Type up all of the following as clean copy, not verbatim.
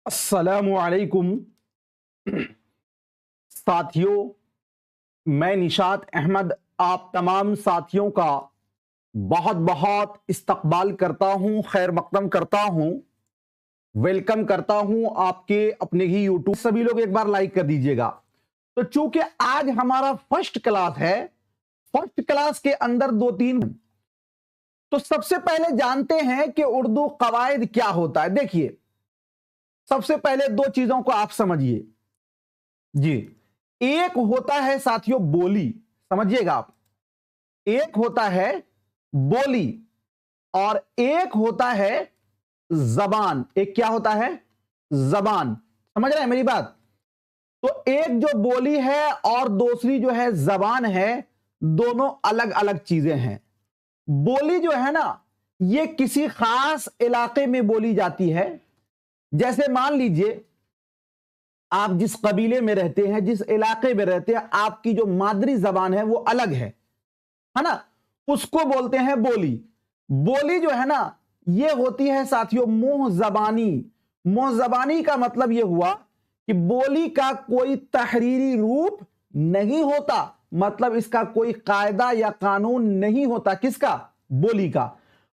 अस्सलामुअलैकुम साथियों, मैं निशात अहमद आप तमाम साथियों का बहुत बहुत इस्तकबाल करता हूं, खैर मकदम करता हूं, वेलकम करता हूं आपके अपने ही यूट्यूब। सभी लोग एक बार लाइक कर दीजिएगा। तो चूंकि आज हमारा फर्स्ट क्लास है, फर्स्ट क्लास के अंदर दो तीन, तो सबसे पहले जानते हैं कि उर्दू कवायद क्या होता है। देखिए, सबसे पहले दो चीजों को आप समझिए जी। एक होता है साथियों बोली, समझिएगा आप, एक होता है बोली और एक होता है जबान। एक क्या होता है? जबान। समझ रहे हैं मेरी बात? तो एक जो बोली है और दूसरी जो है जबान है, दोनों अलग अलग चीजें हैं। बोली जो है ना, ये किसी खास इलाके में बोली जाती है। जैसे मान लीजिए आप जिस कबीले में रहते हैं, जिस इलाके में रहते हैं, आपकी जो मादरी जबान है वो अलग है ना, उसको बोलते हैं बोली। बोली जो है ना, ये होती है साथियों मुंह जबानी। मुंह जबानी का मतलब ये हुआ कि बोली का कोई तहरीरी रूप नहीं होता, मतलब इसका कोई कायदा या कानून नहीं होता। किसका? बोली का।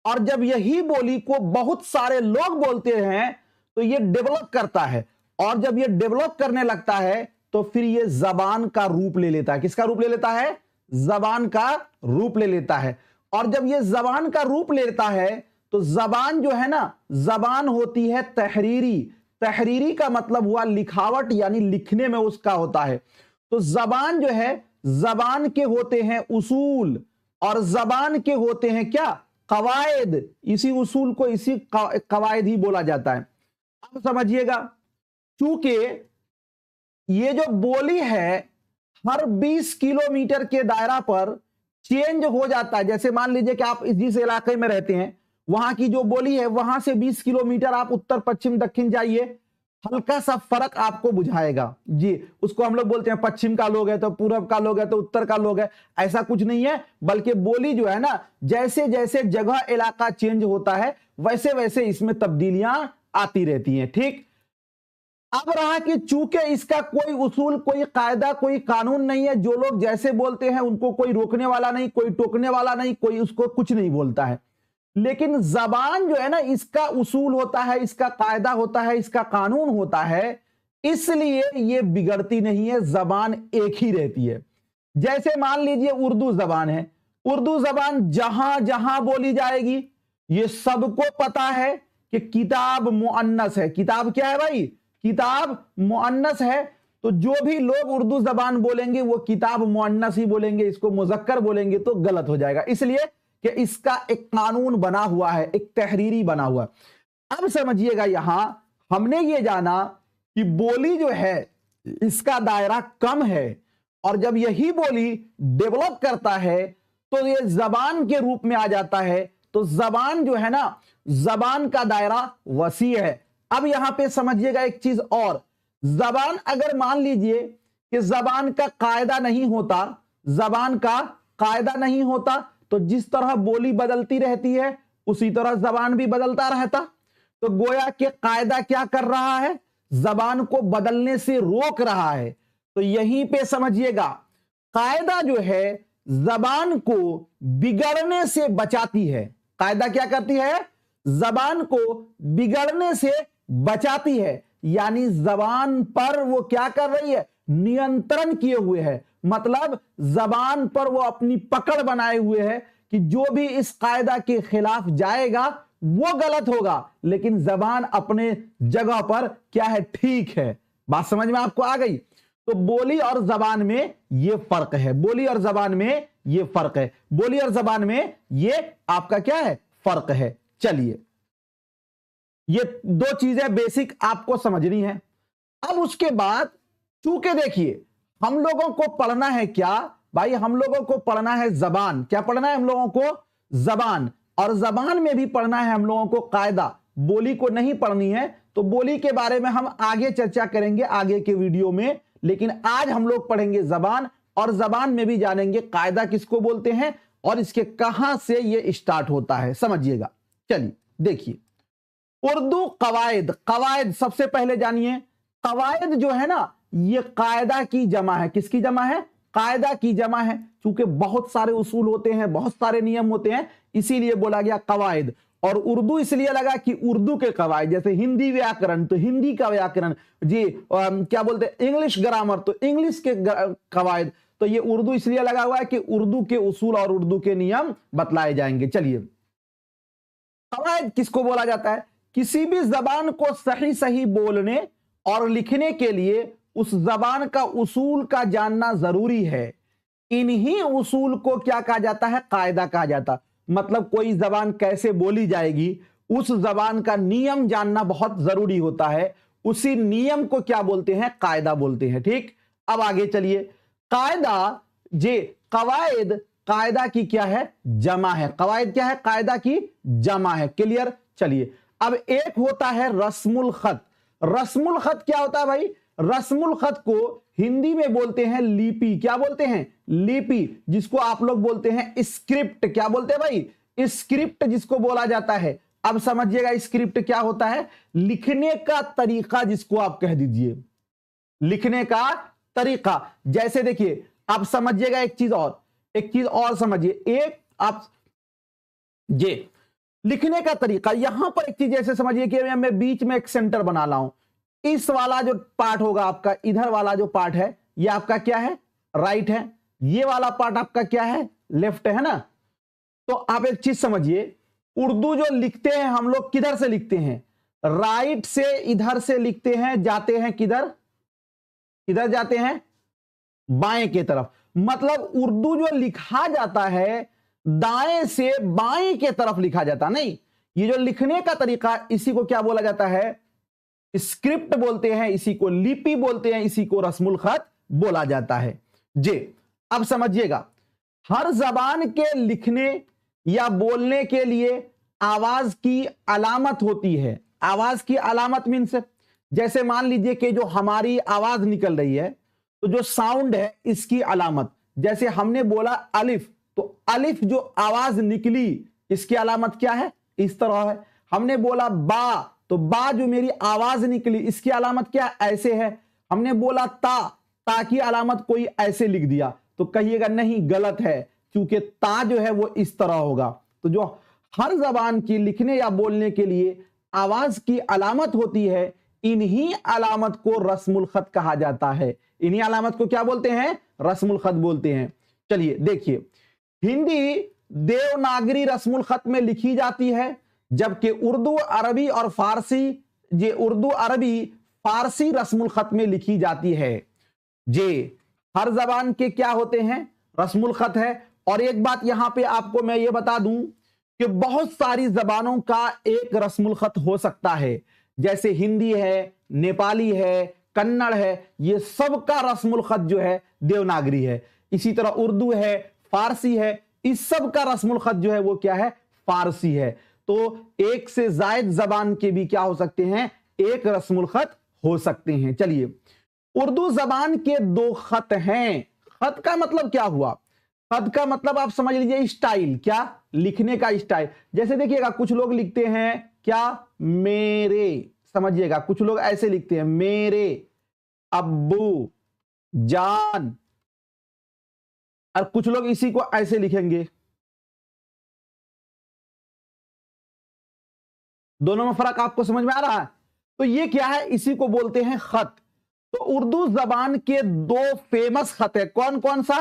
और जब यही बोली को बहुत सारे लोग बोलते हैं तो ये डेवलप करता है, और जब ये डेवलप करने लगता है तो फिर ये जबान का रूप ले लेता है। किसका रूप ले लेता है? जबान का रूप ले लेता है। और जब ये जबान का रूप लेता है तो जबान जो है ना, जबान होती है तहरीरी। तहरीरी का मतलब हुआ लिखावट, यानी लिखने में उसका होता है। तो जबान जो है, जबान के होते हैं उसूल और जबान के होते हैं क्या? कवायद। इसी उसूल को इसी कवायद ही बोला जाता है। अब समझिएगा, चूंकि ये जो बोली है हर 20 किलोमीटर के दायरा पर चेंज हो जाता है। जैसे मान लीजिए कि आप जिस इलाके में रहते हैं, वहां की जो बोली है, वहां से 20 किलोमीटर आप उत्तर पश्चिम दक्षिण जाइए, हल्का सा फर्क आपको बुझाएगा जी। उसको हम लोग बोलते हैं पश्चिम का लोग है तो पूरब का लोग है तो उत्तर का लोग है, ऐसा कुछ नहीं है। बल्कि बोली जो है ना, जैसे जैसे जगह इलाका चेंज होता है वैसे वैसे इसमें तब्दीलियां आती रहती हैं। ठीक। अब रहा कि चूंकि इसका कोई उसूल, कोई कायदा, कोई कानून नहीं है, जो लोग जैसे बोलते हैं उनको कोई रोकने वाला नहीं, कोई टोकने वाला नहीं, कोई उसको कुछ नहीं बोलता है। लेकिन जबान जो है ना, इसका उसूल होता है, इसका कायदा होता है, इसका कानून होता है, इसलिए ये बिगड़ती नहीं है, जबान एक ही रहती है। जैसे मान लीजिए उर्दू जबान है, उर्दू जबान जहां जहां बोली जाएगी, ये सबको पता है कि किताब मुअन्नस है। किताब क्या है भाई? किताब मुअन्नस है। तो जो भी लोग उर्दू जबान बोलेंगे वो किताब मुअन्नस ही बोलेंगे, इसको मुजक्कर बोलेंगे तो गलत हो जाएगा। इसलिए कि इसका एक कानून बना हुआ है, एक तहरीरी बना हुआ है। अब समझिएगा, यहां हमने ये जाना कि बोली जो है इसका दायरा कम है, और जब यही बोली डेवलप करता है तो ये जबान के रूप में आ जाता है। तो जबान जो है ना, जबान का दायरा वसी है। अब यहां पे समझिएगा एक चीज और, जबान अगर मान लीजिए कि जबान का कायदा नहीं होता, जबान का कायदा नहीं होता, तो जिस तरह बोली बदलती रहती है उसी तरह जबान भी बदलता रहता। तो गोया के कायदा क्या कर रहा है? जबान को बदलने से रोक रहा है। तो यहीं पे समझिएगा, कायदा जो है जबान को बिगड़ने से बचाती है। कायदा क्या करती है? जबान को बिगड़ने से बचाती है, यानी जबान पर वो क्या कर रही है? नियंत्रण किए हुए है। मतलब जबान पर वो अपनी पकड़ बनाए हुए है कि जो भी इस कायदा के खिलाफ जाएगा वो गलत होगा, लेकिन जबान अपने जगह पर क्या है? ठीक है। बात समझ में आपको आ गई? तो बोली और जबान में ये फर्क है, बोली और जबान में ये फर्क है, बोली और जबान में ये आपका क्या है? फर्क है। चलिए, ये दो चीजें बेसिक आपको समझनी है। अब उसके बाद, चूंकि देखिए हम लोगों को पढ़ना है क्या भाई? हम लोगों को पढ़ना है जबान। क्या पढ़ना है हम लोगों को? जबान। और जबान में भी पढ़ना है हम लोगों को कायदा। बोली को नहीं पढ़नी है, तो बोली के बारे में हम आगे चर्चा करेंगे आगे के वीडियो में। लेकिन आज हम लोग पढ़ेंगे जबान, और जबान में भी जानेंगे कायदा किसको बोलते हैं और इसके कहां से ये स्टार्ट होता है। समझिएगा। चलिए देखिए, उर्दू कवायद, कवायद सबसे पहले जानिए, कवायद जो है ना ये कायदा की जमा है। किसकी जमा है? कायदा की जमा है। चूंकि बहुत सारे उसूल होते हैं, बहुत सारे नियम होते हैं, इसीलिए बोला गया कवायद। और उर्दू इसलिए लगा कि उर्दू के कवायद, जैसे हिंदी व्याकरण तो हिंदी का व्याकरण, जी क्या बोलते हैं इंग्लिश ग्रामर तो इंग्लिश के कवायद, तो ये उर्दू इसलिए लगा हुआ है कि उर्दू के उसूल और उर्दू के नियम बतलाए जाएंगे। चलिए, कवायद किसको बोला जाता है? किसी भी जबान को सही सही बोलने और लिखने के लिए उस जबान का उसूल का जानना जरूरी है। इन्हीं उसूल को क्या कहा जाता है? कायदा कहा जाता। मतलब कोई जबान कैसे बोली जाएगी, उस जबान का नियम जानना बहुत जरूरी होता है। उसी नियम को क्या बोलते हैं? कायदा बोलते हैं। ठीक, अब आगे चलिए। कायदा जे कवायद, कायदा की क्या है? जमा है। कवायद क्या है? कायदा की जमा है। क्लियर? चलिए, अब एक होता है रस्मुल खत। रस्मुल खत क्या होता है भाई? रस्मुल खत को हिंदी में बोलते हैं लिपि। क्या बोलते हैं? लिपि, जिसको आप लोग बोलते हैं स्क्रिप्ट। क्या बोलते हैं भाई? स्क्रिप्ट जिसको बोला जाता है। अब समझिएगा स्क्रिप्ट क्या होता है? लिखने का तरीका, जिसको आप कह दीजिए लिखने का तरीका। जैसे देखिए, आप समझिएगा एक चीज और समझिए। एक आप ये लिखने का तरीका, यहां पर एक चीज ऐसे समझिए कि मैं बीच में एक सेंटर बना ला हूं। इस वाला जो पार्ट होगा आपका, इधर वाला जो पार्ट है, ये आपका क्या है? राइट है। ये वाला पार्ट आपका क्या है? लेफ्ट है ना। तो आप एक चीज समझिए, उर्दू जो लिखते हैं हम लोग किधर से लिखते हैं? राइट से, इधर से लिखते हैं, जाते हैं किधर? किधर जाते हैं? बाएं की तरफ। मतलब उर्दू जो लिखा जाता है दाएं से बाएं के तरफ लिखा जाता नहीं। ये जो लिखने का तरीका, इसी को क्या बोला जाता है? स्क्रिप्ट बोलते हैं, इसी को लिपि बोलते हैं, इसी को रस्मुल खत बोला जाता है। जी, अब समझिएगा, हर जबान के लिखने या बोलने के लिए आवाज की अलामत होती है। आवाज की अलामत मीन्स, जैसे मान लीजिए कि जो हमारी आवाज निकल रही है, तो जो साउंड है इसकी अलामत, जैसे हमने बोला अलिफ, तो अलिफ जो आवाज निकली इसकी अलामत क्या है? इस तरह है। हमने बोला बा, तो बा जो मेरी आवाज निकली इसकी अलामत क्या? ऐसे है। हमने बोला ता की अलामत कोई ऐसे लिख दिया, तो कहिएगा नहीं, गलत है, क्योंकि ता जो है वो इस तरह होगा। तो जो हर जबान की लिखने या बोलने के लिए आवाज की अलामत होती है, इन्हीं अलामत को रस्मुल खत कहा जाता है। इन्हीं अलामत को क्या बोलते हैं? रस्मुल खत बोलते हैं। चलिए देखिए, हिंदी देवनागरी रस्मुल खत में लिखी जाती है, जबकि उर्दू अरबी और फारसी, ये उर्दू अरबी फारसी रस्मुल खत में लिखी जाती है। जे हर जबान के क्या होते हैं? रस्मुल खत है। और एक बात यहां पे आपको मैं ये बता दूं कि बहुत सारी जबानों का एक रस्मुल खत हो सकता है, जैसे हिंदी है, नेपाली है, कन्नड़ है, ये सब का रस्मुल खत जो है देवनागरी है। इसी तरह उर्दू है, फारसी है, इस सब का रस्मुल खत जो है वो क्या है? फारसी है। तो एक से जायद जबान के भी क्या हो सकते हैं? एक रस्मुल खत हो सकते हैं। चलिए, उर्दू जबान के दो खत हैं। खत का मतलब क्या हुआ? खत का मतलब आप समझ लीजिए स्टाइल। क्या? लिखने का स्टाइल। जैसे देखिएगा, कुछ लोग लिखते हैं क्या? मेरे, समझिएगा, कुछ लोग ऐसे लिखते हैं मेरे अब्बू जान, और कुछ लोग इसी को ऐसे लिखेंगे। दोनों में फर्क आपको समझ में आ रहा है? तो ये क्या है? इसी को बोलते हैं खत। तो उर्दू जबान के दो फेमस खत है। कौन कौन सा?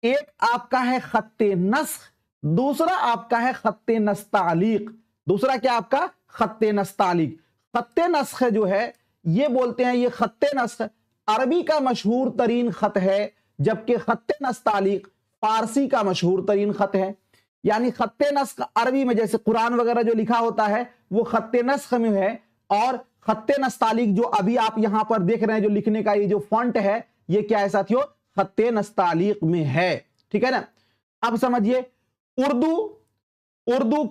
एक आपका है खत्ते नस्ख, दूसरा आपका है खत्ते नस्तालीक। दूसरा क्या आपका? खत्ते नस्तालीक। खत्ते नस्ख जो है ये बोलते हैं, ये खत्ते नस्ख अरबी का मशहूर तरीन खत है, जबकि खत्ते नस्तालीक फारसी का मशहूर तरीन खत है। यानी खत्ते नस्ख अरबी में जैसे कुरान वगैरह जो लिखा होता है वो खत्ते नस्ख में है, और खत्ते नस्तालीक जो अभी आप यहां पर देख रहे हैं, जो लिखने का ये जो फॉन्ट है, ये क्या है साथियों? खत्ते नस्तालीक में है। ठीक है ना। अब समझिए, उर्दू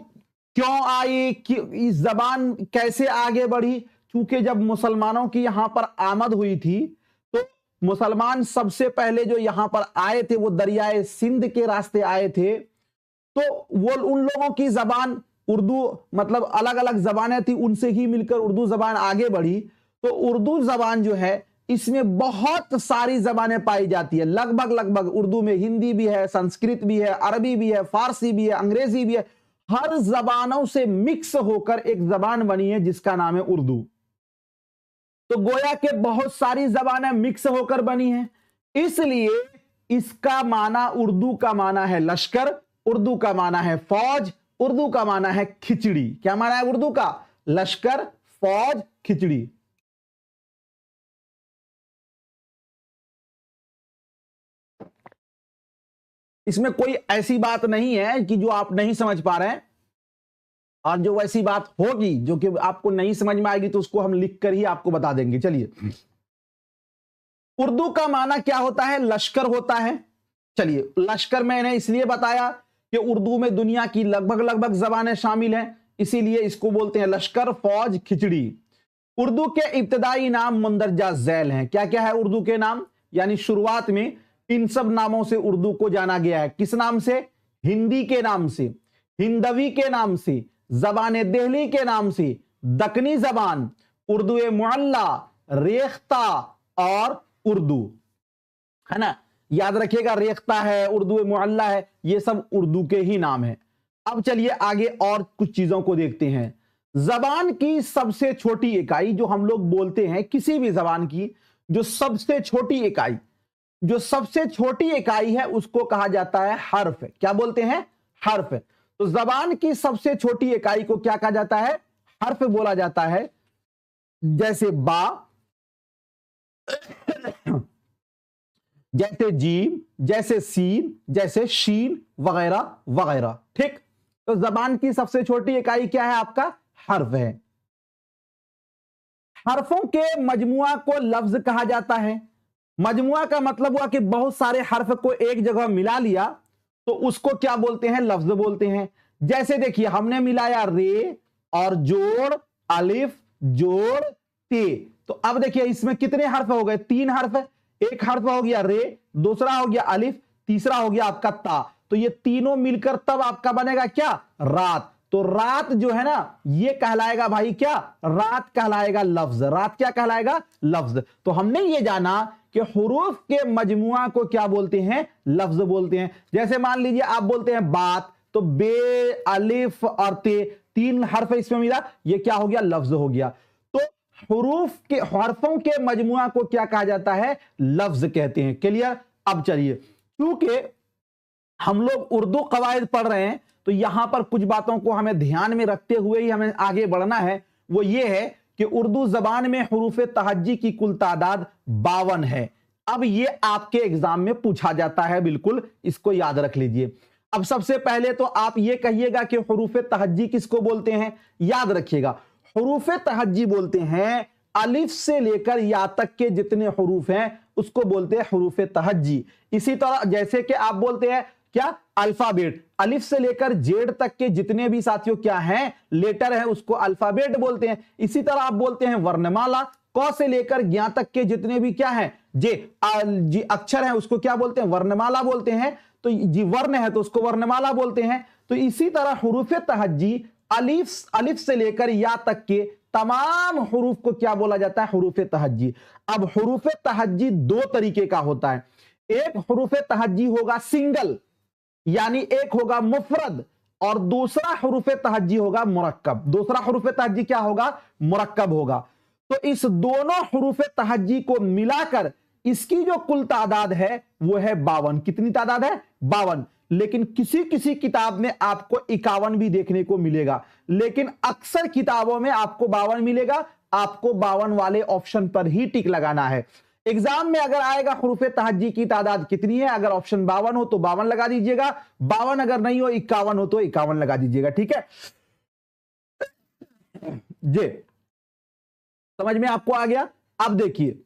क्यों आई, इस जबान कैसे आगे बढ़ी? क्योंकि जब मुसलमानों की यहां पर आमद हुई थी, तो मुसलमान सबसे पहले जो यहां पर आए थे वो दरियाए सिंध के रास्ते आए थे। तो वो उन लोगों की जबान उर्दू मतलब अलग अलग जबानें थी, उनसे ही मिलकर उर्दू जबान आगे बढ़ी। तो उर्दू जबान जो है इसमें बहुत सारी जबानें पाई जाती है, लगभग लगभग उर्दू में हिंदी भी है, संस्कृत भी है, अरबी भी है, फारसी भी है, अंग्रेजी भी है, हर जबानों से मिक्स होकर एक जबान बनी है जिसका नाम है उर्दू। तो गोया के बहुत सारी जबानें मिक्स होकर बनी हैं, इसलिए इसका माना, उर्दू का माना है लश्कर, उर्दू का माना है फौज, उर्दू का माना है खिचड़ी। क्या माना है उर्दू का? लश्कर, फौज, खिचड़ी। इसमें कोई ऐसी बात नहीं है कि जो आप नहीं समझ पा रहे हैं, और जो वैसी बात होगी जो कि आपको नहीं समझ में आएगी तो उसको हम लिखकर ही आपको बता देंगे। चलिए, उर्दू का माना क्या होता है? लश्कर होता है। चलिए, लश्कर मैंने इसलिए बताया कि उर्दू में दुनिया की लगभग लगभग जबानें शामिल हैं, इसीलिए इसको बोलते हैं लश्कर, फौज, खिचड़ी। उर्दू के इब्तदाई नाम मुंदरजा झैल हैं। क्या क्या है उर्दू के नाम? यानी शुरुआत में इन सब नामों से उर्दू को जाना गया है। किस नाम से? हिंदी के नाम से, हिंदवी के नाम से, जबान देहली के नाम से, दक्कनी जबान, उर्दू मुअल्ला, रेख्ता और उर्दू, है ना। याद रखिएगा, रेख्ता है, उर्दू मुअल्ला है, ये सब उर्दू के ही नाम है। अब चलिए आगे और कुछ चीजों को देखते हैं। जबान की सबसे छोटी इकाई जो हम लोग बोलते हैं, किसी भी जबान की जो सबसे छोटी इकाई, जो सबसे छोटी इकाई है उसको कहा जाता है हर्फ। क्या बोलते हैं? हर्फ। तो जबान की सबसे छोटी इकाई को क्या कहा जाता है? हर्फ बोला जाता है। जैसे बा, जैसे जीम, जैसे सीन, जैसे शीन वगैरह वगैरह। ठीक, तो जबान की सबसे छोटी इकाई क्या है? आपका हर्फ है। हर्फों के मजमुआ को लफ्ज कहा जाता है। मजमुआ का मतलब हुआ कि बहुत सारे हर्फ को एक जगह मिला लिया, तो उसको क्या बोलते हैं? लफ्ज बोलते हैं। जैसे देखिए, हमने मिलाया रे और जोड़ अलिफ जोड़ ते, तो अब देखिए इसमें कितने हर्फ हो गए? 3 हर्फ। एक हर्फ हो गया रे, दूसरा हो गया अलिफ, तीसरा हो गया आपका ता। तो ये तीनों मिलकर तब आपका बनेगा क्या? रात। तो रात जो है ना, ये कहलाएगा भाई क्या? रात कहलाएगा लफ्ज। रात क्या कहलाएगा? लफ्ज। तो हमने ये जाना कि हुरूफ के मजमुआ को क्या बोलते हैं? लफ्ज बोलते हैं। जैसे मान लीजिए आप बोलते हैं बात, तो बे, अलिफ और ते, 3 हर्फ इसमें मिला, ये क्या हो गया? लफ्ज हो गया। तो हुरूफ के, हर्फों के मजमुआ को क्या कहा जाता है? लफ्ज कहते हैं। क्लियर? अब चलिए, क्योंकि हम लोग उर्दू कवायद पढ़ रहे हैं तो यहां पर कुछ बातों को हमें ध्यान में रखते हुए ही हमें आगे बढ़ना है। वो ये है कि उर्दू जबान में हुरूफ तहज्जी की कुल तादाद 52 है। अब ये आपके एग्जाम में पूछा जाता है, बिल्कुल इसको याद रख लीजिए। अब सबसे पहले तो आप ये कहिएगा कि हुरूफ तहज्जी किसको बोलते हैं? याद रखिएगा, हुरूफ तहज्जी बोलते हैं अलिफ से लेकर या तक के जितने हुरूफ हैं उसको बोलते हैं हुरूफ तहज्जी। इसी तरह जैसे कि आप बोलते हैं क्या? अल्फाबेट, अलिफ से लेकर जेड तक के जितने भी साथियों क्या हैं? लेटर है, उसको अल्फाबेट बोलते हैं। इसी तरह आप बोलते हैं वर्णमाला, क से लेकर ज्ञा तक के जितने भी क्या हैं? जी अक्षर हैं, उसको क्या बोलते हैं? वर्णमाला बोलते हैं। तो जी वर्ण है तो उसको वर्णमाला बोलते हैं। तो इसी तरह हुरूफ तहज्जी अलिफ से लेकर या तक के तमाम हुरूफ को क्या बोला जाता है? हुरूफ तहज्जी। अब हुरूफ तहज्जी 2 तरीके का होता है। एक हुरूफ तहज्जी होगा सिंगल, यानी एक होगा मुफरद, और दूसरा हुरूफ तहज्जी होगा मुरक्कब। दूसरा हुरूफ तहज्जी क्या होगा? मुरक्कब होगा। तो इस दोनों हुरूफ तहज्जी को मिलाकर इसकी जो कुल तादाद है वो है 52। कितनी तादाद है? 52। लेकिन किसी किसी किताब में आपको 51 भी देखने को मिलेगा, लेकिन अक्सर किताबों में आपको 52 मिलेगा। आपको 52 वाले ऑप्शन पर ही टिक लगाना है। एग्जाम में अगर आएगा हुरूफ तहज्जी की तादाद कितनी है, अगर ऑप्शन 52 हो तो 52 लगा दीजिएगा, 52 अगर नहीं हो 51 हो तो 51 लगा दीजिएगा। ठीक है जी, समझ में आपको आ गया? अब देखिए,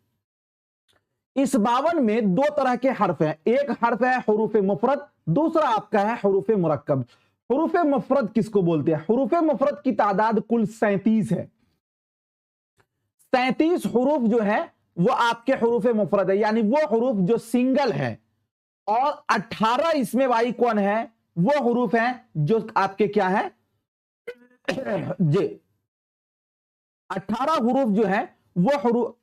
इस 52 में 2 तरह के हर्फ हैं। एक हर्फ है हुरूफ मुफरद, दूसरा आपका है हुरूफ मुरक्कब। हुरूफ मुफरद किसको बोलते हैं? हुरूफ मुफरद की तादाद कुल 37 है। 37 हुरूफ जो है वो आपके हुरूफ मुफरद है, यानी वो हुरूफ जो सिंगल है। और 18 इसमें भाई कौन है? वो हुरूफ हैं जो आपके क्या है? जे 18 हरूफ जो है वो हरूफ,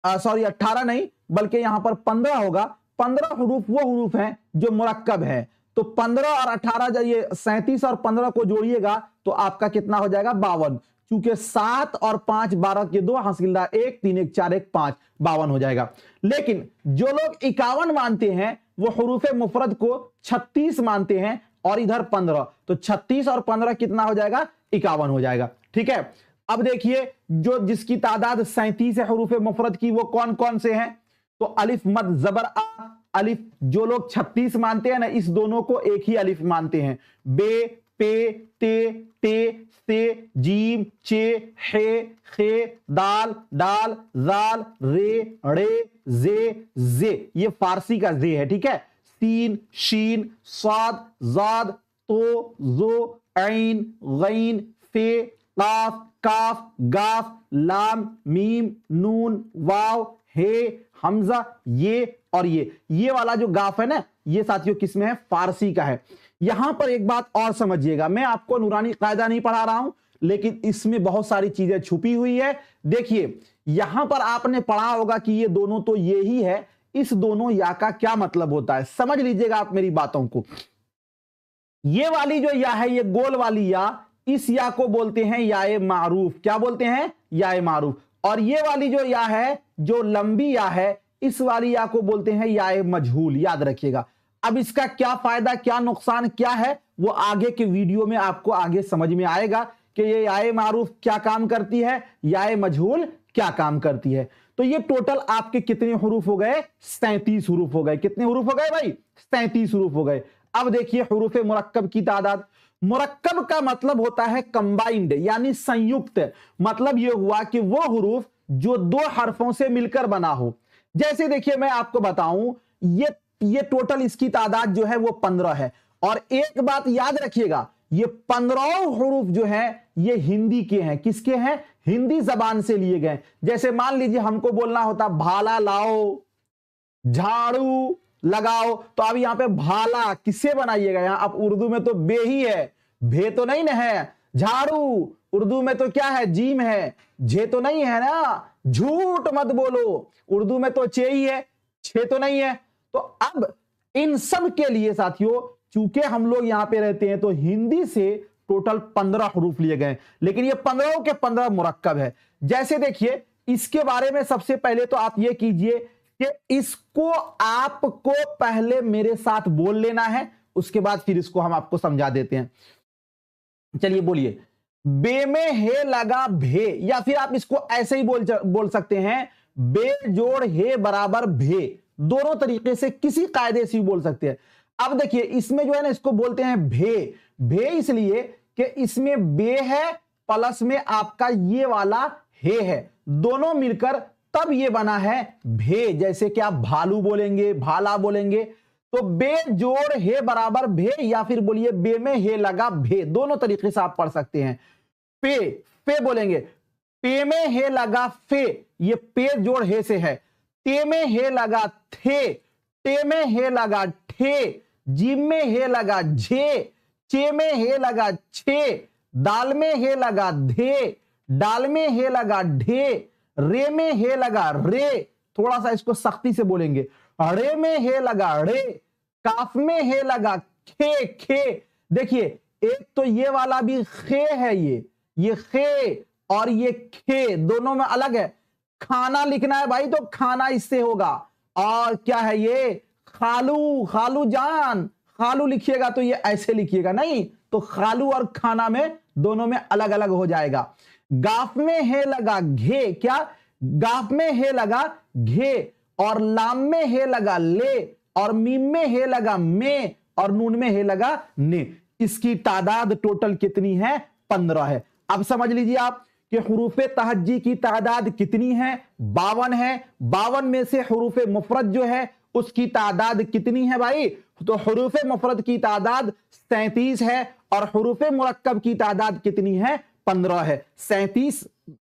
सॉरी 18 नहीं बल्कि यहां पर 15 होगा। 15 हरूफ वो हरूफ हैं जो मुरक्कब है। तो 15 और 18 जब ये 37 और 15 को जोड़िएगा तो आपका कितना हो जाएगा 52। चूंकि 7 और 5 12 के 2 हासिलदार 1 3 1 4 1 5 52 हो जाएगा। लेकिन जो लोग 51 मानते हैं वो हरूफ मुफरद को 36 मानते हैं और इधर 15, तो 36 और 15 कितना हो जाएगा 51 हो जाएगा। ठीक है, अब देखिए जो जिसकी तादाद 37 है हरूफ मुफरद की वो कौन कौन से हैं। तो अलिफ मद जबर आ, अलिफ जो लोग 36 मानते हैं ना इस दोनों को एक ही अलिफ मानते हैं। बे पे ते ते से जीम चे हे खे दाल डाल जाल रे रे जे ये फारसी का जे है। ठीक है, सीन शीन स्वाद जाद तो जो ऐन गैन फे काफ काफ गाफ लाम मीम नून वाव हे हमजा ये और ये वाला जो गाफ है ना ये साथियों किसमें है फारसी का है। यहां पर एक बात और समझिएगा, मैं आपको नूरानी कायदा नहीं पढ़ा रहा हूं लेकिन इसमें बहुत सारी चीजें छुपी हुई है। देखिए यहां पर आपने पढ़ा होगा कि ये दोनों तो ये ही है, इस दोनों या का क्या मतलब होता है समझ लीजिएगा आप मेरी बातों को। ये वाली जो या है ये गोल वाली या, इस या को बोलते हैं याए मारूफ। क्या बोलते हैं याए मारूफ। और ये वाली जो या है जो लंबी या है इस वाली या को बोलते हैं याए मजहूल। याद रखिएगा। अब इसका क्या फायदा क्या नुकसान क्या है वो आगे के वीडियो में आपको आगे समझ में आएगा कि ये याए मारूफ क्या काम करती है, याए मजहूल क्या काम करती है। तो ये टोटल आपके कितने हुरूफ हो गए 37 हुरूफ हो गए। कितने हुरूफ हो गए भाई 37 हुरूफ हो गए। अब देखिए हुरूफ मुरक्कब की तादाद। मुरक्कब का मतलब होता है कंबाइंड यानी संयुक्त। मतलब यह हुआ कि वो हुरूफ जो दो हरफों से मिलकर बना हो। जैसे देखिए मैं आपको बताऊं ये टोटल इसकी तादाद जो है वो 15 है। और एक बात याद रखिएगा ये 15 हुरूफ जो है ये हिंदी के हैं। किसके हैं हिंदी जबान से लिए गए। जैसे मान लीजिए हमको बोलना होता भाला लाओ झाड़ू लगाओ, तो अब यहां पे भाला किससे बनाइएगा। यहां अब उर्दू में तो बे ही है, भे तो नहीं ना है। झाड़ू उर्दू में तो क्या है जीम है, झे तो नहीं है ना। झूठ मत बोलो उर्दू में तो चे ही है, छे तो नहीं है। तो अब इन सब के लिए साथियों चूंकि हम लोग यहां पे रहते हैं तो हिंदी से टोटल 15 हरूफ लिए गए, लेकिन ये 15 के 15 मुरक्कब है। जैसे देखिए इसके बारे में सबसे पहले तो आप ये कीजिए कि इसको आपको पहले मेरे साथ बोल लेना है, उसके बाद फिर इसको हम आपको समझा देते हैं। चलिए बोलिए। बे में हे लगा भे, या फिर आप इसको ऐसे ही बोल सकते हैं बे जोड़ हे बराबर भे। दोनों तरीके से किसी कायदे से बोल सकते हैं। अब देखिए इसमें जो है ना इसको बोलते हैं भे। भे इसलिए कि इसमें बे है प्लस में आपका ये वाला हे है, दोनों मिलकर तब ये बना है भे। जैसे कि आप भालू बोलेंगे भाला बोलेंगे तो बे जोड़ हे बराबर भे, या फिर बोलिए बे में हे लगा भे। दोनों तरीके से आप पढ़ सकते हैं। पे पे बोलेंगे पे में हे लगा फे, ये पे जोड़ हे से है। ते में हे लगा थे, टे में हे लगा ठे, जीम में हे लगा झे, चे में हे लगा छे, दाल में हे लगा धे, डाल में हे लगा ढे, रे में हे लगा रे। थोड़ा सा इसको सख्ती से बोलेंगे। रे में हे लगा रे, काफ में हे लगा खे खे। देखिए एक तो ये वाला भी खे है, ये खे और ये खे दोनों में अलग है। खाना लिखना है भाई तो खाना इससे होगा। और क्या है ये खालू, खालू जान, खालू लिखिएगा तो ये ऐसे लिखिएगा, नहीं तो खालू और खाना में दोनों में अलग अलग हो जाएगा। गाफ में हे लगा घे, क्या गाफ में हे लगा घे, और लाम में हे लगा ले, और मीम में हे लगा में, और नून में हे लगा ने। इसकी तादाद टोटल कितनी है 15 है। अब समझ लीजिए आप कि हुरूफे तहज्जी की तादाद कितनी है 52 है। 52 में से हुरूफे मुफरद जो है उसकी तादाद कितनी है भाई, तो हुरूफे मुफरद की तादाद 37 है और हुरूफे मुरक्कब की तादाद कितनी है 15 है। 37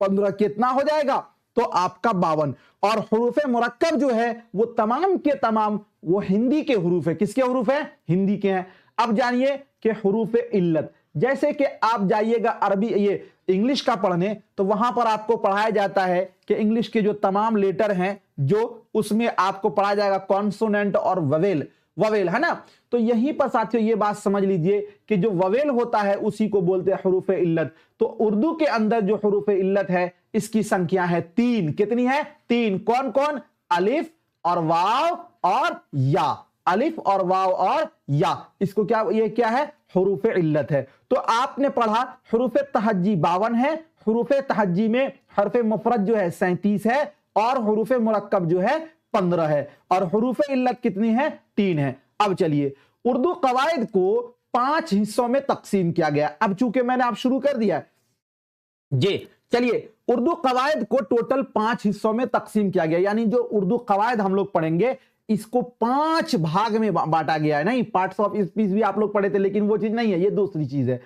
15 कितना हो जाएगा तो आपका 52। और हुरूफे मुरक्कब जो है वो तमाम के तमाम वो हिंदी के हुरूफ है। किसके हुरूफ है हिंदी के हैं। अब जानिए कि हुरूफे इल्लत, जैसे कि आप जाइएगा अरबी ये इंग्लिश का पढ़ने, तो वहां पर आपको पढ़ाया जाता है कि इंग्लिश के जो तमाम लेटर हैं जो उसमें आपको पढ़ाया जाएगा कॉन्सोनेंट और ववेल, ववेल है ना। तो यहीं पर साथियों ये बात समझ लीजिए कि जो ववेल होता है उसी को बोलते हैं हुरूफ इल्लत। तो उर्दू के अंदर जो हुरूफ इल्लत है इसकी संख्या है 3। कितनी है? 3। कौन कौन? अलिफ और वाव और या, अलिफ और वाव और या, इसको क्या, ये क्या है? हुरूफ इल्लत है। तो आपने पढ़ा हुरूफ तहज्जी 52 है, हुरूफ तहज्जी में हरफ मुफरद जो है 37 है और हुरूफ मुरक्कब जो है 15 है और हुरूफ इल्लत कितनी है? 3 है। अब चलिए उर्दू कवायद को 5 हिस्सों में तकसीम किया गया। अब चूंकि मैंने आप शुरू कर दिया जी, चलिए उर्दू कवायद को टोटल 5 हिस्सों में तकसीम किया गया, यानी जो उर्दू कवायद हम लोग पढ़ेंगे इसको 5 भाग में बांटा गया है। नहीं, पार्ट्स ऑफ स्पीच भी आप लोग पढ़े थे लेकिन वो चीज नहीं है, ये दूसरी चीज है।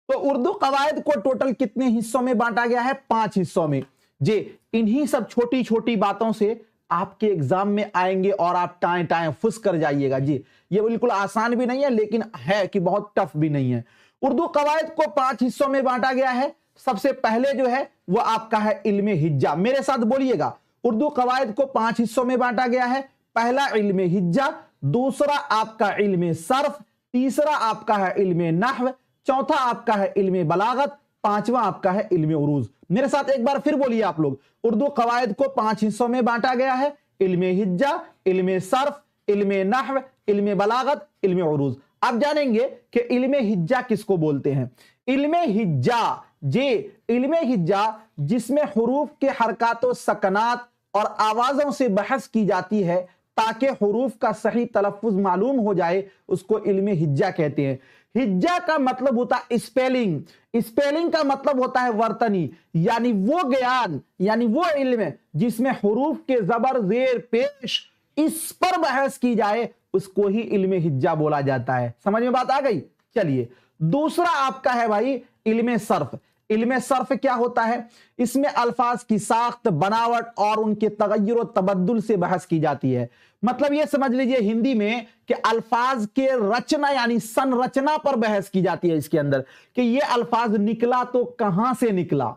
तो उर्दू कवायद को टोटल कितने हिस्सों में बांटा गया है? 5 हिस्सों में जी। इन्हीं सब छोटी छोटी बातों से आपके एग्जाम में आएंगे और आप टाएं टाएं फुस कर जाइएगा जी। ये बिल्कुल आसान भी नहीं है लेकिन है कि बहुत टफ भी नहीं है। उर्दू कवायद को 5 हिस्सों में बांटा गया है। सबसे पहले जो है वो आपका है इल्मे हिज्जा। मेरे साथ बोलिएगा, उर्दू कवायद को 5 हिस्सों में बांटा गया है। पहला इल्मे हिज्जा, दूसरा आपका इल्मे सर्फ, तीसरा आपका है इल्मे नहव, चौथा आपका है इल्मे बलागत, पांचवा आपका है इल्मे उरूज। मेरे साथ एक बार फिर बोलिए आप लोग, उर्दू कवायद को 5 हिस्सों में बांटा गया है। इल्मे हिज्जा, इल्मे सर्फ, इल्मे नहव, इल्मे बलागत, इल्मे उरूज। अब जानेंगे कि इल्मे हिज्जा किसको बोलते हैं। इल्मे हिज्जा जे, इल्मे हिज्जा जिसमें हुरूफ के हरकात सकनात और आवाजों से बहस की जाती है ताकि हुरूफ का सही तलफ्फुज मालूम हो जाए, उसको इल्मे हिज्जा कहते हैं। हिज्जा का मतलब होता है स्पेलिंग, स्पेलिंग का मतलब होता है वर्तनी, यानी वो ज्ञान, यानी वो इल्म जिसमें हुरूफ के जबर जेर पेश इस पर बहस की जाए उसको ही इल्मे हिज्जा बोला जाता है। समझ में बात आ गई? चलिए दूसरा आपका है भाई इल्मे सर्फ। इल्मे सर्फ क्या होता है? इसमें अल्फाज की साख्त, बनावट और उनके तगय्युर और तबद्दुल से बहस की जाती है। मतलब ये समझ लीजिए हिंदी में कि अल्फाज के रचना यानी संरचना पर बहस की जाती है इसके अंदर, कि ये अल्फाज निकला तो कहां से निकला,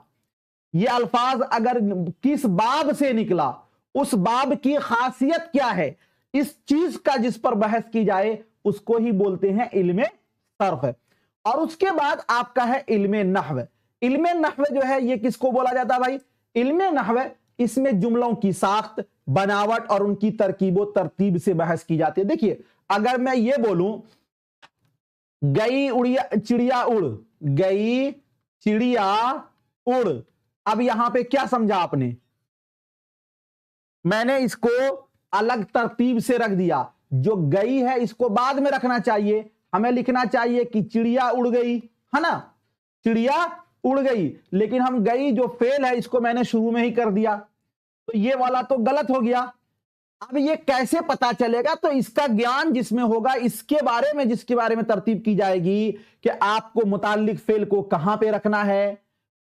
ये अल्फाज अगर किस बाब से निकला, उस बाब की खासियत क्या है, इस चीज का जिस पर बहस की जाए उसको ही बोलते हैं इल्मे सर्फ। और उसके बाद आपका है इल्मे नहव। इल्मे नहव जो है ये किसको बोला जाता है भाई? इल्मे नहव, इसमें जुमलों की साख्त, बनावट और उनकी तरकीबो तरतीब से बहस की जाती है। देखिए अगर मैं ये बोलूं गई उड़िया चिड़िया उड़, गई चिड़िया उड़, अब यहां पे क्या समझा आपने? मैंने इसको अलग तरतीब से रख दिया। जो गई है इसको बाद में रखना चाहिए, हमें लिखना चाहिए कि चिड़िया उड़ गई, है ना, चिड़िया उड़ गई। लेकिन हम गई जो फेल है इसको मैंने शुरू में ही कर दिया, तो ये वाला तो गलत हो गया। अब ये कैसे पता चलेगा? तो इसका ज्ञान जिसमें होगा, इसके बारे में, जिसके बारे में तरतीब की जाएगी कि आपको मुताल्लिक फेल को कहां पे रखना है,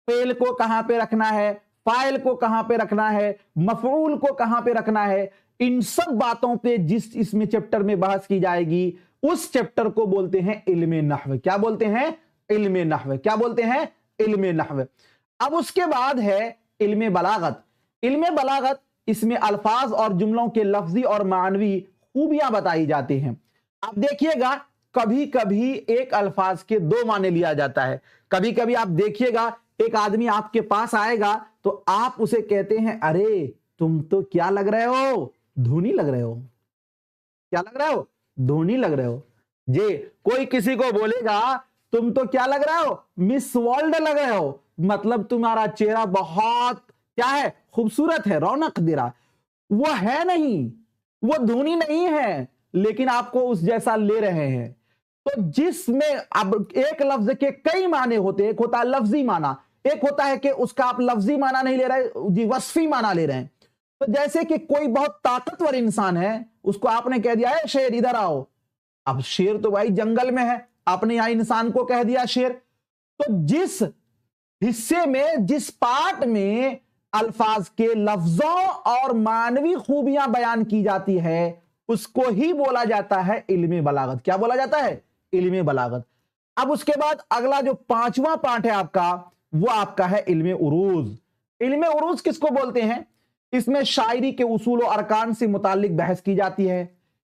फेल को कहां पे रखना है, फाइल को कहां पे रखना है, मफऊल को कहां पे रखना है, इन सब बातों पे जिस इसमें चैप्टर में बहस की जाएगी उस चैप्टर को बोलते हैं इल्मे नहव। क्या बोलते हैं? इल्मे नहव। क्या बोलते हैं? इल्मे नहव। अब उसके बाद है इल्मे बलागत। इल्मे बलागत, इसमें अल्फाज और जुमलों के लफ्जी और मानवी खूबियां बताई जाती हैं। अब देखिएगा कभी कभी एक अल्फाज के 2 माने लिया जाता है। कभी कभी आप देखिएगा एक आदमी आपके पास आएगा तो आप उसे कहते हैं अरे तुम तो क्या लग रहे हो, धोनी लग रहे हो। क्या लग रहे हो? धोनी लग रहे हो जी। कोई किसी को बोलेगा तुम तो क्या लग रहे हो, मिस वर्ल्ड लग रहे हो, मतलब तुम्हारा चेहरा बहुत क्या है, खूबसूरत है, रौनक दे रहा। वो है नहीं, वो धोनी नहीं है, लेकिन आपको उस जैसा ले रहे हैं। तो जिसमें अब एक लफ्ज के कई माने होते हैं, एक होता है लफ्जी माना, एक होता है कि उसका आप लफ्जी माना नहीं ले रहे जी, वस्फी माना ले रहे हैं। तो जैसे कि कोई बहुत ताकतवर इंसान है, उसको आपने कह दिया है शेर इधर आओ। अब शेर तो भाई जंगल में है, आपने यहां इंसान को कह दिया शेर। तो जिस हिस्से में, जिस पार्ट में अल्फाज के लफ्जों और मानवी खूबियां बयान की जाती है उसको ही बोला जाता है इल्मे बलागत। क्या बोला जाता है? इल्मे बलागत। अब उसके बाद अगला जो पांचवा पार्ट है आपका, वो आपका है इल्मे उरूज। इल्मे उरूज किसको बोलते हैं? इसमें शायरी के उसूल और अरकान से मुतालिक बहस की जाती है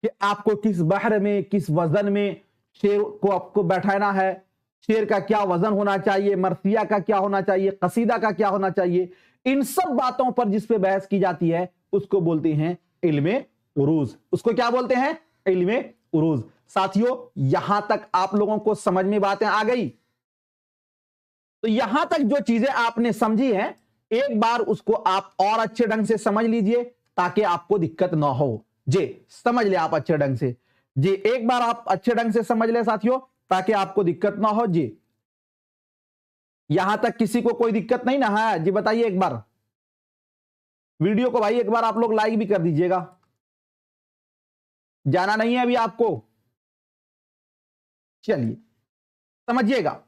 कि आपको किस बहर में, किस वजन में शेर को आपको बैठाना है, शेर का क्या वजन होना चाहिए, मरसिया का क्या होना चाहिए, कसीदा का क्या होना चाहिए, इन सब बातों पर जिस पे बहस की जाती है उसको बोलते हैं इल्मे उरूज। उसको क्या बोलते हैं? इल्मे उरूज। साथियों, यहां तक आप लोगों को समझ में बातें आ गई? तो यहां तक जो चीजें आपने समझी हैं, एक बार उसको आप और अच्छे ढंग से समझ लीजिए ताकि आपको दिक्कत ना हो। जी, समझ ले आप अच्छे ढंग से। जी, एक बार आप अच्छे ढंग से समझ ले साथियों, ताकि आपको दिक्कत ना हो। जी, यहां तक किसी को कोई दिक्कत नहीं ना है? जी बताइए एक बार। वीडियो को भाई एक बार आप लोग लाइक भी कर दीजिएगा। जाना नहीं है अभी आपको? चलिए समझिएगा,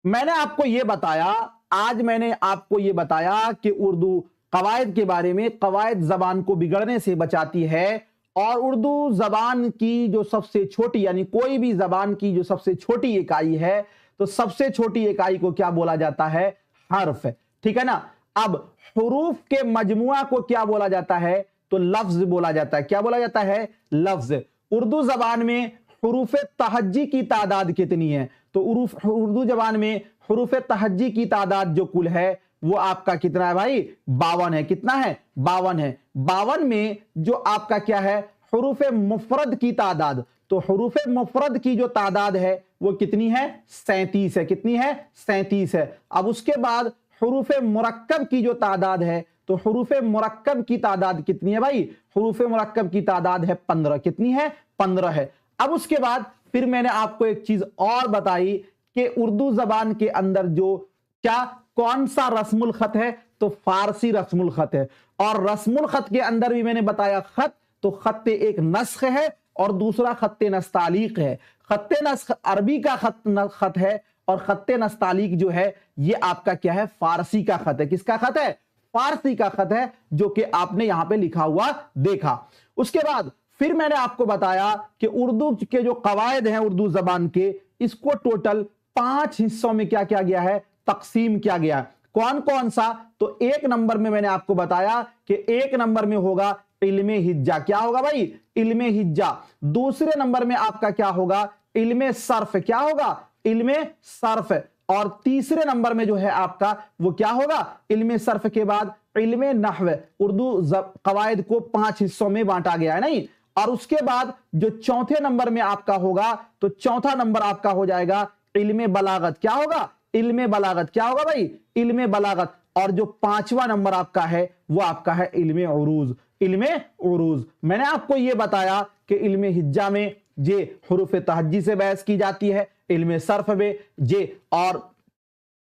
मैंने आपको यह बताया, आज मैंने आपको यह बताया कि उर्दू कवायद के बारे में। कवायद जबान को बिगड़ने से बचाती है, और उर्दू जबान की जो सबसे छोटी, यानी कोई भी जबान की जो सबसे छोटी इकाई है, तो सबसे छोटी इकाई को क्या बोला जाता है? हर्फ। ठीक है ना? अब हुरूफ के मजमुआ को क्या बोला जाता है? तो लफ्ज बोला जाता है। क्या बोला जाता है? लफ्ज। उर्दू जबान में हुरूफ तहज्जी की तादाद कितनी है? तो उर्दू जबान में हुरूफ तहज्जी की तादाद जो कुल है वो आपका कितना है भाई? 52 है। कितना है? 52 है। 52 में जो आपका क्या है? हुरूफ मुफरद की तादाद। तो हुरूफ मुफरद की जो तादाद है वो कितनी है? 37 है। कितनी है? 37 है। अब उसके बाद हुरूफ मुरक्कब की जो तादाद है, तो हुरूफ मुरक्कब की तादाद कितनी है भाई? हुरूफ मुरक्कब की तादाद है 15। कितनी है? 15 है। अब उसके बाद फिर मैंने आपको एक चीज और बताई कि उर्दू जबान के अंदर जो क्या, कौन सा रस्मुल खत है? तो फारसी रस्मुल खत है। और रस्मुल खत के अंदर भी मैंने बताया खत, तो खत्ते एक नस्ख है और दूसरा खत्ते नस्तालीक है। खत्ते नस्ख अरबी का खत है, और खत्ते नस्तालीक जो है ये आपका क्या है? फारसी का खत है। किसका खत है? फारसी का खत है, जो कि आपने यहां पे लिखा हुआ देखा। उसके बाद फिर मैंने आपको बताया कि उर्दू के जो कवायद हैं उर्दू जबान के, इसको टोटल 5 हिस्सों में क्या किया गया है? तकसीम किया गया है। कौन कौन सा? तो एक नंबर में मैंने आपको बताया कि एक नंबर में होगा इल्मे हिज्जा। क्या होगा भाई? इल्मे हिज्जा। दूसरे नंबर में आपका क्या होगा? इल्मे सर्फ। क्या होगा? इल्मे सर्फ। और तीसरे नंबर में जो है आपका वो क्या होगा? इल्मे सर्फ के बाद इल्मे नहव। उर्दू कवायद को 5 हिस्सों में बांटा गया है, नहीं? और उसके बाद जो चौथे नंबर में आपका होगा, तो चौथा नंबर आपका हो जाएगा इल्मे बलागत। क्या होगा? इल्मे बलागत। क्या होगा भाई? इल्मे बलागत। और जो 5वां नंबर आपका है वो आपका है इल्मे उरूज। इल्मे उरूज। मैंने आपको यह बताया कि इल्मे हिज्जा में जे हुरूफ तहज्जी से बहस की जाती है, इल्मे सर्फ में जे, और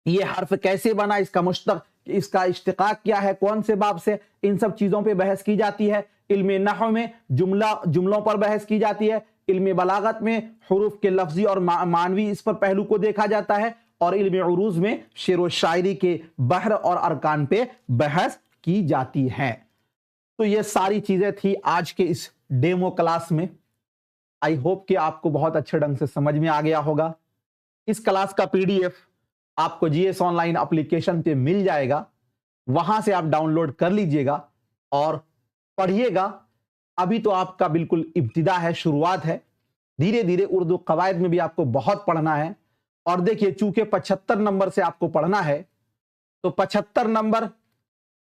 ये हर्फ कैसे बना, इसका मुश्तक, इसका इश्तिकाक क्या है, कौन से बाब से, इन सब चीजों पे बहस की जाती है। इल्मे नहव में जुमलों पर बहस की जाती है। इल्मे बलागत में हुरूफ के लफ्जी और मानवी इस पर पहलू को देखा जाता है। और इल्मे उरूज में शेर व शायरी के बहर और अरकान पे बहस की जाती है। तो ये सारी चीजें थी आज के इस डेमो क्लास में। आई होप कि आपको बहुत अच्छे ढंग से समझ में आ गया होगा। इस क्लास का पीडीएफ आपको जीएस ऑनलाइन एप्लीकेशन पे मिल जाएगा, वहां से आप डाउनलोड कर लीजिएगा और पढ़िएगा। अभी तो आपका बिल्कुल इब्तिदा है, शुरुआत है। धीरे धीरे उर्दू कवायद में भी आपको बहुत पढ़ना है। और देखिए, चूंकि 75 नंबर से आपको पढ़ना है, तो 75 नंबर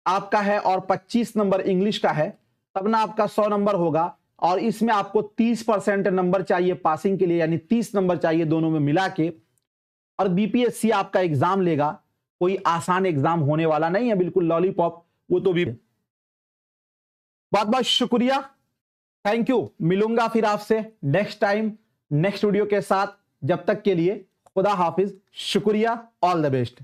आपका है और 25 नंबर इंग्लिश का है, तब ना आपका 100 नंबर होगा। और इसमें आपको 30% नंबर चाहिए पासिंग के लिए, यानी 30 नंबर चाहिए दोनों में मिला के। और बीपीएससी आपका एग्जाम लेगा, कोई आसान एग्जाम होने वाला नहीं है, बिल्कुल लॉलीपॉप वो तो भी। बहुत बहुत शुक्रिया, थैंक यू। मिलूंगा फिर आपसे नेक्स्ट टाइम नेक्स्ट वीडियो के साथ। जब तक के लिए खुदा हाफिज, शुक्रिया, ऑल द बेस्ट।